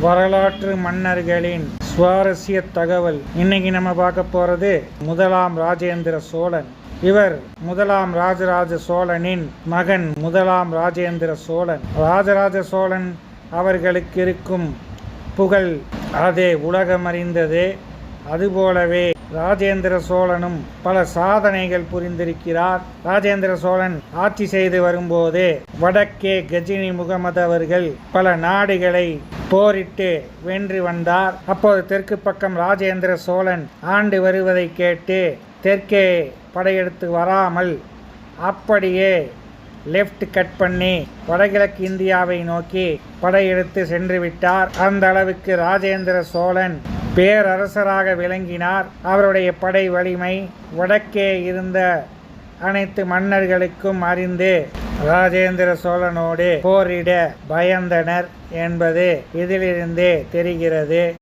வரலாற்று மன்னர்களின் சுவாரஸ்ய தகவல். இன்னைக்கு நம்ம பார்க்க போறது முதலாம் ராஜேந்திர சோழன். இவர் முதலாம் ராஜராஜ சோழனின் மகன். முதலாம் ராஜேந்திர சோழன், ராஜராஜ சோழன் அவர்களுக்கு இருக்கும் புகழ் அதே உலகமறிந்தது. அதுபோலவே ராஜேந்திர சோழனும் பல சாதனைகள் புரிந்திருக்கிறார். ராஜேந்திர சோழன் ஆட்சி செய்து வரும்போது வடக்கே கஜினி முகமது அவர்கள் பல நாடுகளை போரிட்டு வென்று வந்தார். அப்போது தெற்கு பக்கம் ராஜேந்திர சோழன் ஆண்டு வருவதை கேட்டு தெற்கே படையெடுத்து வராமல் அப்படியே லெஃப்ட் கட் பண்ணி வடகிழக்கு இந்தியாவை நோக்கி படையெடுத்து சென்று விட்டார். அந்த அளவுக்கு ராஜேந்திர சோழன் பேரரசராக விளங்கினார். அவருடைய படை வலிமை வடக்கே இருந்த அனைத்து மன்னர்களுக்கும் அறிந்து ராஜேந்திர சோழனோடு போரிட பயந்தனர் என்பது இதிலிருந்தே தெரிகிறது.